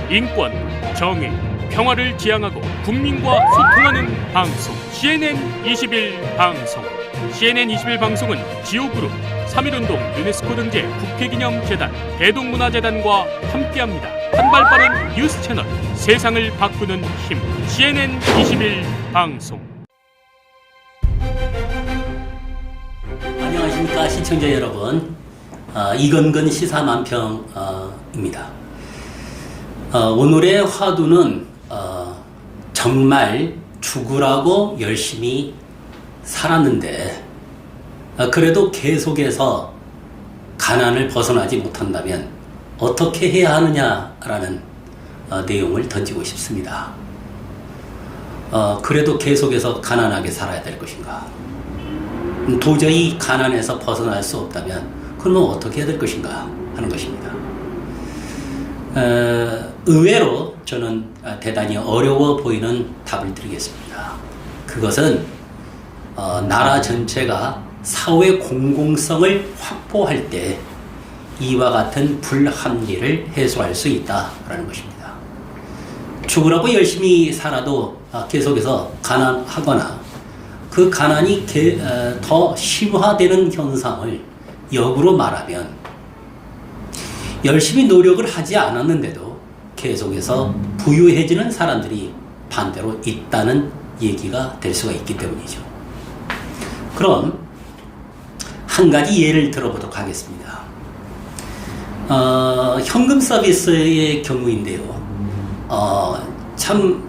인권, 정의, 평화를 지향하고 국민과 소통하는 방송 CNN 21 방송. CNN 21 방송은 지오그룹, 3.1운동 유네스코 등재 국회기념재단, 대동문화재단과 함께합니다. 한발 빠른 뉴스 채널, 세상을 바꾸는 힘. CNN 21 방송. 안녕하십니까 시청자 여러분. 이건근 시사만평입니다. 오늘의 화두는 정말 죽으라고 열심히 살았는데 그래도 계속해서 가난을 벗어나지 못한다면 어떻게 해야 하느냐라는 내용을 던지고 싶습니다. 그래도 계속해서 가난하게 살아야 될 것인가? 도저히 가난에서 벗어날 수 없다면 그러면 어떻게 해야 될 것인가 하는 것입니다. 의외로 저는 대단히 어려워 보이는 답을 드리겠습니다. 그것은 나라 전체가 사회 공공성을 확보할 때 이와 같은 불합리를 해소할 수 있다라는 것입니다. 죽으라고 열심히 살아도 계속해서 가난하거나 그 가난이 더 심화되는 현상을 역으로 말하면 열심히 노력을 하지 않았는데도 계속해서 부유해지는 사람들이 반대로 있다는 얘기가 될 수가 있기 때문이죠. 그럼 한 가지 예를 들어보도록 하겠습니다. 현금 서비스의 경우인데요. 참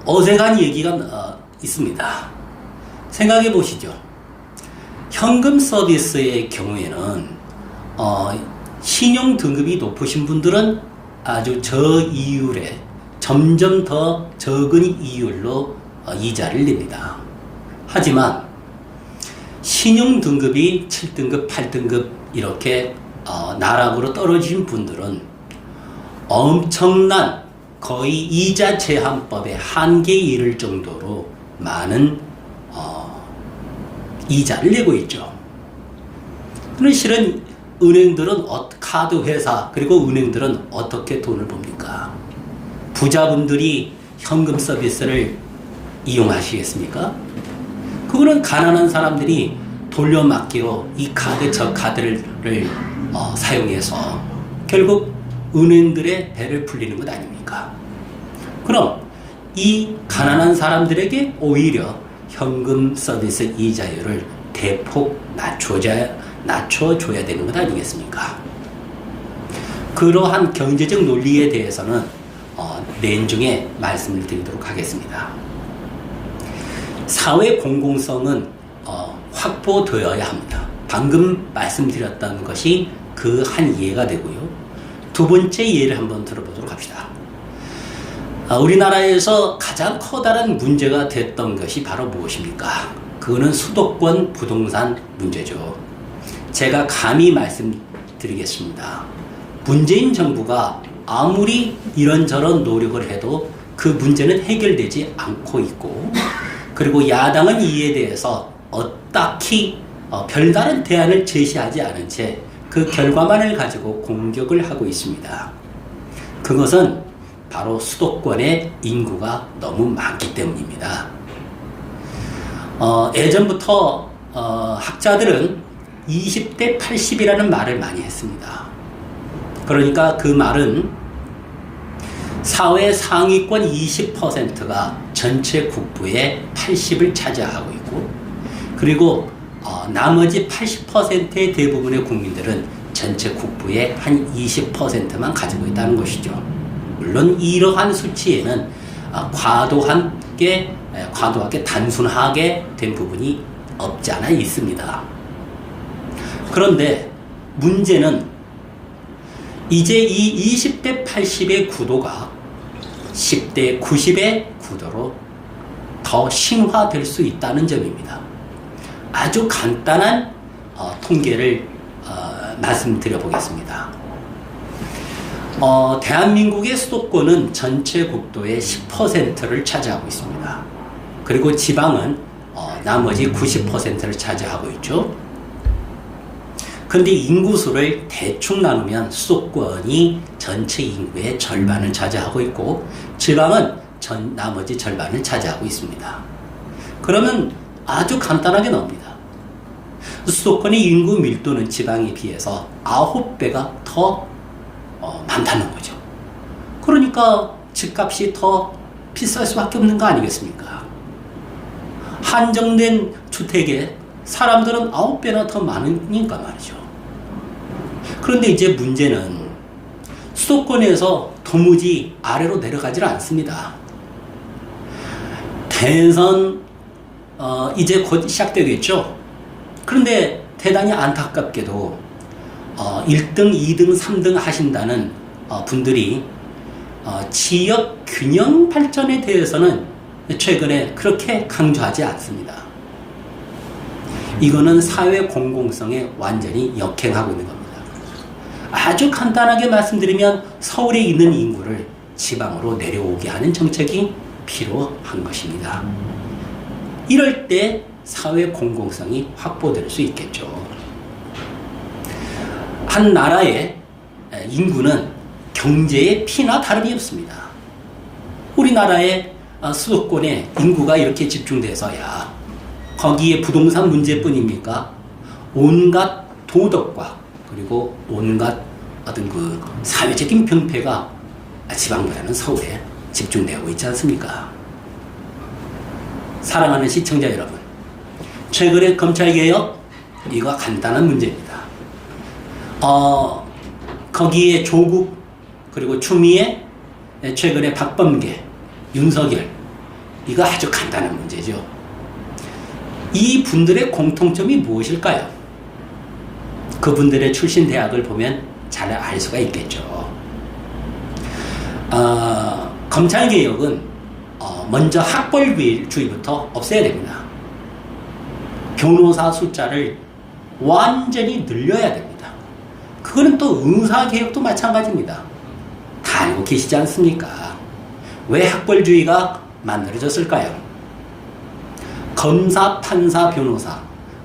어색한 얘기가 있습니다. 생각해 보시죠. 현금 서비스의 경우에는 신용 등급이 높으신 분들은 아주 저이율에 점점 더 적은 이율로 이자를 냅니다. 하지만 신용 등급이 7등급, 8등급 이렇게 나락으로 떨어진 분들은 엄청난 거의 이자 제한법의 한계에 이를 정도로 많은 이자를 내고 있죠. 그런데 실은 은행들은 카드 회사 그리고 은행들은 어떻게 돈을 법니까? 부자분들이 현금 서비스를 이용하시겠습니까? 그거는 가난한 사람들이 돌려막기로 이 카드 저 카드를 사용해서 결국 은행들의 배를 풀리는 것 아닙니까? 그럼 이 가난한 사람들에게 오히려 현금 서비스 이자율을 대폭 낮춰줘야 되는 것 아니겠습니까? 그러한 경제적 논리에 대해서는 내중에 말씀을 드리도록 하겠습니다. 사회 공공성은 확보되어야 합니다. 방금 말씀드렸던 것이 그 한 예가 되고요. 두 번째 예를 한번 들어보도록 합시다. 우리나라에서 가장 커다란 문제가 됐던 것이 바로 무엇입니까? 그거는 수도권 부동산 문제죠. 제가 감히 말씀드리겠습니다. 문재인 정부가 아무리 이런저런 노력을 해도 그 문제는 해결되지 않고 있고, 그리고 야당은 이에 대해서 딱히 별다른 대안을 제시하지 않은 채 그 결과만을 가지고 공격을 하고 있습니다. 그것은 바로 수도권의 인구가 너무 많기 때문입니다. 예전부터 학자들은 20대 80이라는 말을 많이 했습니다. 그러니까 그 말은 사회 상위권 20%가 전체 국부의 80을 차지하고 있고, 그리고 나머지 80%의 대부분의 국민들은 전체 국부의 한 20%만 가지고 있다는 것이죠. 물론 이러한 수치에는 과도하게 단순하게 된 부분이 없지 않아 있습니다. 그런데 문제는 이제 이 20대 80의 구도가 10대 90의 구도로 더 심화될 수 있다는 점입니다. 아주 간단한 통계를 말씀드려 보겠습니다. 대한민국의 수도권은 전체 국토의 10%를 차지하고 있습니다. 그리고 지방은 나머지 90%를 차지하고 있죠. 그런데 인구수를 대충 나누면 수도권이 전체 인구의 절반을 차지하고 있고 지방은 나머지 절반을 차지하고 있습니다. 그러면 아주 간단하게 나옵니다. 수도권의 인구 밀도는 지방에 비해서 9배가 더 많다는 거죠. 그러니까 집값이 더 비쌀 수밖에 없는 거 아니겠습니까? 한정된 주택에 사람들은 9배나 더 많으니까 말이죠. 그런데 이제 문제는 수도권에서 도무지 아래로 내려가질 않습니다. 대선 이제 곧 시작되겠죠. 그런데 대단히 안타깝게도 1등, 2등, 3등 하신다는 분들이 지역 균형 발전에 대해서는 최근에 그렇게 강조하지 않습니다. 이거는 사회 공공성에 완전히 역행하고 있는 겁니다. 아주 간단하게 말씀드리면 서울에 있는 인구를 지방으로 내려오게 하는 정책이 필요한 것입니다. 이럴 때 사회 공공성이 확보될 수 있겠죠. 한 나라의 인구는 경제의 피나 다름이 없습니다. 우리나라의 수도권에 인구가 이렇게 집중돼서야 거기에 부동산 문제뿐입니까? 온갖 도덕과 그리고 온갖 어떤 그 사회적인 병폐가 지방보다는 서울에 집중되고 있지 않습니까? 사랑하는 시청자 여러분, 최근에 검찰개혁, 이거 간단한 문제입니다. 거기에 조국 그리고 추미애, 최근에 박범계, 윤석열, 이거 아주 간단한 문제죠. 이 분들의 공통점이 무엇일까요? 그분들의 출신 대학을 보면 잘 알 수가 있겠죠. 검찰개혁은 먼저 학벌주의부터 없애야 됩니다. 변호사 숫자를 완전히 늘려야 됩니다. 그거는 또 의사개혁도 마찬가지입니다. 다 알고 계시지 않습니까? 왜 학벌주의가 만들어졌을까요? 검사, 판사, 변호사,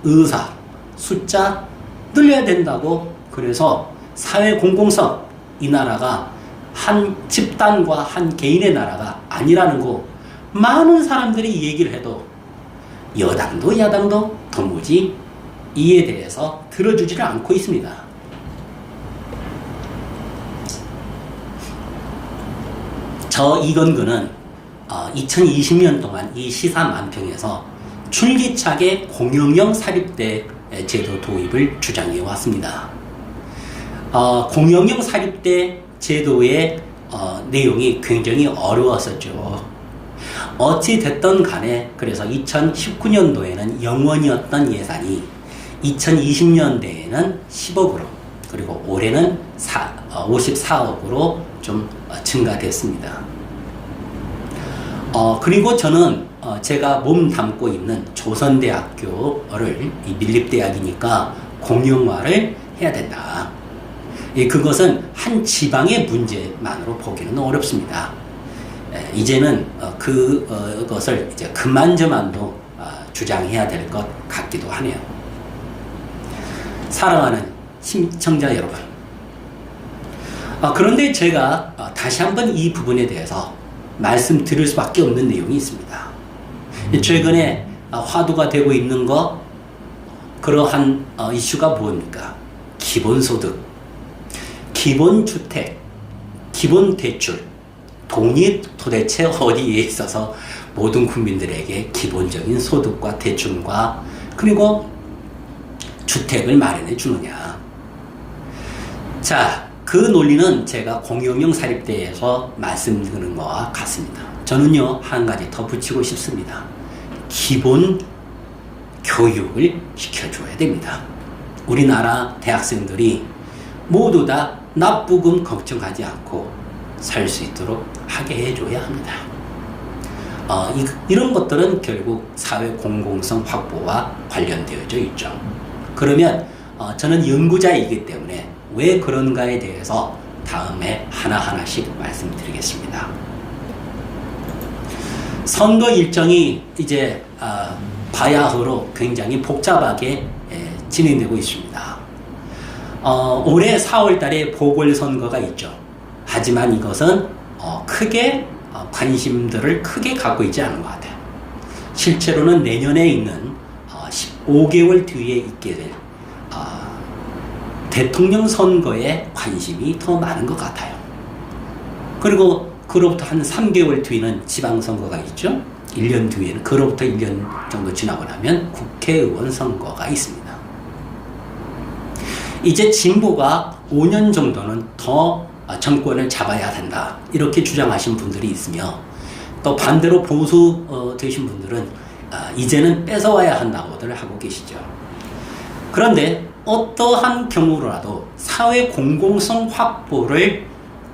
의사 숫자 늘려야 된다고. 그래서 사회 공공성, 이 나라가 한 집단과 한 개인의 나라가 아니라는 거 많은 사람들이 얘기를 해도 여당도 야당도 도무지 이에 대해서 들어주지를 않고 있습니다. 저 이건근은 2020년 동안 이 시사만평에서 줄기차게 공영형 사립대 제도 도입을 주장해 왔습니다. 공영형 사립대 제도의 내용이 굉장히 어려웠었죠. 어찌 됐든 간에 그래서 2019년도에는 0원이었던 예산이 2020년대에는 10억으로 그리고 올해는 54억으로 좀 증가됐습니다. 그리고 저는 제가 몸 담고 있는 조선대학교를 이 밀립대학이니까 공영화를 해야 된다. 그것은 한 지방의 문제만으로 보기는 어렵습니다. 이제는 그것을 이제 그만저만도 주장해야 될 것 같기도 하네요. 사랑하는 시청자 여러분, 그런데 제가 다시 한번 이 부분에 대해서 말씀드릴 수밖에 없는 내용이 있습니다. 최근에 화두가 되고 있는 그러한 이슈가 뭡니까? 기본소득, 기본주택, 기본대출, 돈이 도대체 어디에 있어서 모든 국민들에게 기본적인 소득과 대출과 그리고 주택을 마련해 주느냐. 자, 그 논리는 제가 공영형 사립대에서 말씀드리는 것과 같습니다. 저는요, 한 가지 더 붙이고 싶습니다. 기본 교육을 시켜줘야 됩니다. 우리나라 대학생들이 모두 다 납부금 걱정하지 않고 살 수 있도록 하게 해줘야 합니다. 이런 것들은 결국 사회 공공성 확보와 관련되어져 있죠. 그러면 저는 연구자이기 때문에 왜 그런가에 대해서 다음에 하나하나씩 말씀드리겠습니다. 선거 일정이 이제 바야흐로 굉장히 복잡하게 진행되고 있습니다. 올해 4월 달에 보궐선거가 있죠. 하지만 이것은 크게 관심들을 크게 갖고 있지 않은 것 같아요. 실제로는 내년에 있는 15개월 뒤에 있게 될 대통령 선거에 관심이 더 많은 것 같아요. 그리고 그로부터 한 3개월 뒤는 지방선거가 있죠. 1년 뒤에는 그로부터 1년 정도 지나고 나면 국회의원 선거가 있습니다. 이제 진보가 5년 정도는 더 정권을 잡아야 된다 이렇게 주장하신 분들이 있으며, 또 반대로 보수 되신 분들은 이제는 뺏어와야 한다고들 하고 계시죠. 그런데 어떠한 경우라도 사회 공공성 확보를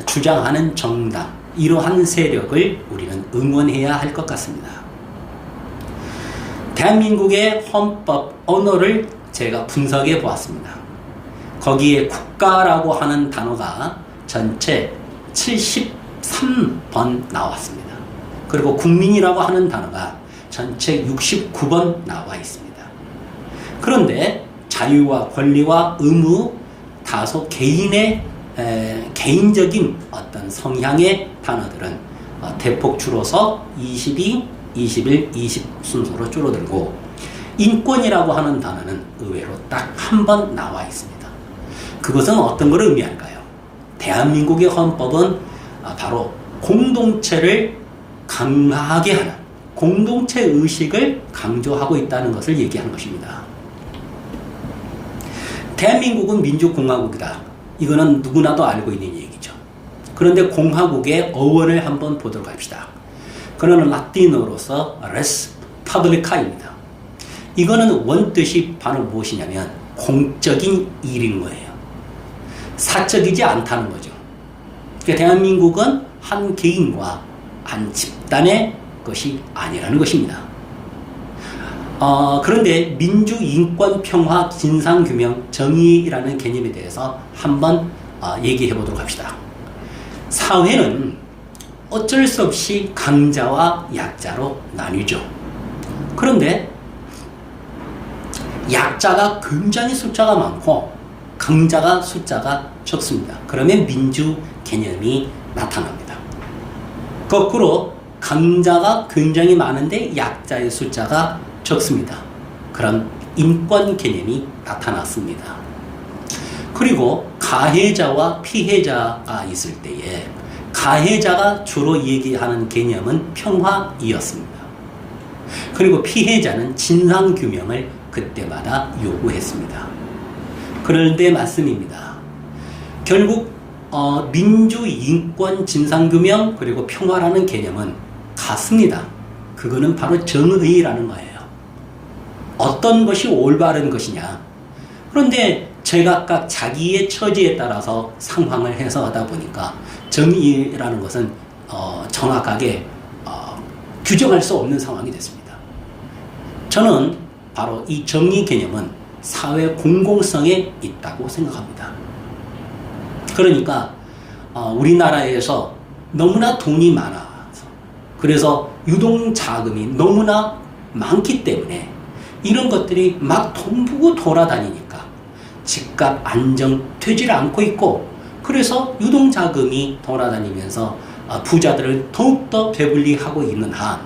주장하는 정당, 이러한 세력을 우리는 응원해야 할 것 같습니다. 대한민국의 헌법 언어를 제가 분석해 보았습니다. 거기에 국가라고 하는 단어가 전체 73번 나왔습니다. 그리고 국민이라고 하는 단어가 전체 69번 나와 있습니다. 그런데 자유와 권리와 의무, 다소 개인의 개인적인 어떤 성향의 단어들은 대폭 줄어서 22, 21, 20 순서로 줄어들고, 인권이라고 하는 단어는 의외로 딱 한 번 나와 있습니다. 그것은 어떤 걸 의미할까요? 대한민국의 헌법은 바로 공동체를 강하게 하는, 공동체 의식을 강조하고 있다는 것을 얘기하는 것입니다. 대한민국은 민주공화국이다. 이거는 누구나도 알고 있는 얘기죠. 그런데 공화국의 어원을 한번 보도록 합시다. 그거는 라틴어로서 res publica입니다. 이거는 원뜻이 바로 무엇이냐면 공적인 일인 거예요. 사적이지 않다는 거죠. 그러니까 대한민국은 한 개인과 한 집단의 것이 아니라는 것입니다. 그런데 민주, 인권, 평화, 진상규명, 정의라는 개념에 대해서 한번 얘기해 보도록 합시다. 사회는 어쩔 수 없이 강자와 약자로 나뉘죠. 그런데 약자가 굉장히 숫자가 많고 강자가 숫자가 적습니다. 그러면 민주 개념이 나타납니다. 거꾸로 강자가 굉장히 많은데 약자의 숫자가 적습니다. 그럼 인권 개념이 나타났습니다. 그리고 가해자와 피해자가 있을 때에 가해자가 주로 얘기하는 개념은 평화이었습니다. 그리고 피해자는 진상규명을 그때마다 요구했습니다. 그런데 말씀입니다. 결국 민주, 인권, 진상규명 그리고 평화라는 개념은 같습니다. 그거는 바로 정의라는 거예요. 어떤 것이 올바른 것이냐. 그런데 제각각 자기의 처지에 따라서 상황을 해석하다 보니까 정의라는 것은 정확하게 규정할 수 없는 상황이 됐습니다. 저는 바로 이 정의 개념은 사회 공공성에 있다고 생각합니다. 그러니까 우리나라에서 너무나 돈이 많아서, 그래서 유동자금이 너무나 많기 때문에 이런 것들이 막 돈 부고 돌아다니니까 집값 안정되질 않고 있고, 그래서 유동자금이 돌아다니면서 부자들을 더욱더 배불리하고 있는 한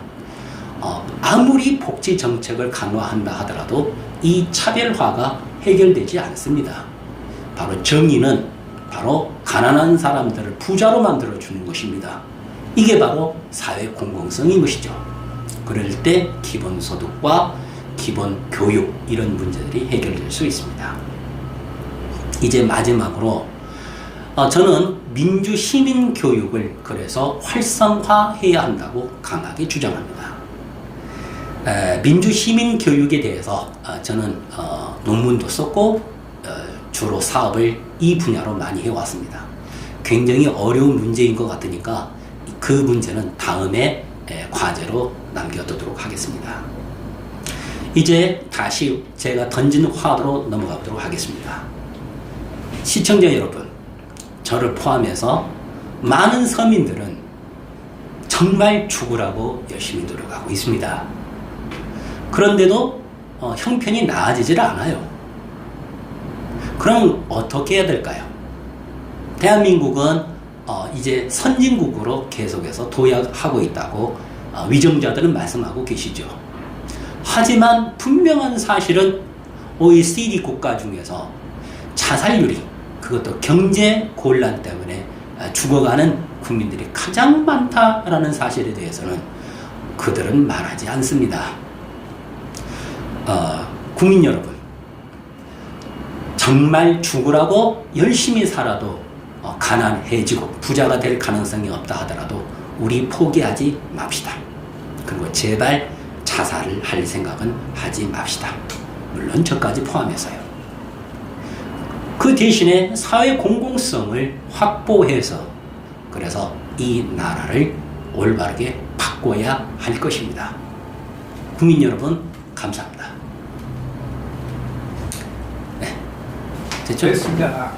아무리 복지 정책을 강화한다 하더라도 이 차별화가 해결되지 않습니다. 바로 정의는 바로 가난한 사람들을 부자로 만들어주는 것입니다. 이게 바로 사회 공공성인 것이죠. 그럴 때 기본소득과 기본 교육 이런 문제들이 해결될 수 있습니다. 이제 마지막으로 저는 민주 시민 교육을 그래서 활성화해야 한다고 강하게 주장합니다. 민주 시민 교육에 대해서 저는 논문도 썼고 주로 사업을 이 분야로 많이 해왔습니다. 굉장히 어려운 문제인 것 같으니까 그 문제는 다음에 과제로 남겨두도록 하겠습니다. 이제 다시 제가 던진 화두로 넘어가 보도록 하겠습니다. 시청자 여러분, 저를 포함해서 많은 서민들은 정말 죽으라고 열심히 노력하고 있습니다. 그런데도 형편이 나아지질 않아요. 그럼 어떻게 해야 될까요? 대한민국은 이제 선진국으로 계속해서 도약하고 있다고 위정자들은 말씀하고 계시죠. 하지만 분명한 사실은 OECD 국가 중에서 자살률이, 그것도 경제 곤란 때문에 죽어가는 국민들이 가장 많다라는 사실에 대해서는 그들은 말하지 않습니다. 국민 여러분, 정말 죽으라고 열심히 살아도 가난해지고 부자가 될 가능성이 없다 하더라도 우리 포기하지 맙시다. 그리고 제발 자살을 할 생각은 하지 맙시다. 물론 저까지 포함해서요. 그 대신에 사회 공공성을 확보해서 그래서 이 나라를 올바르게 바꿔야 할 것입니다. 국민 여러분, 감사합니다. 네, 됐죠? 됐습니다.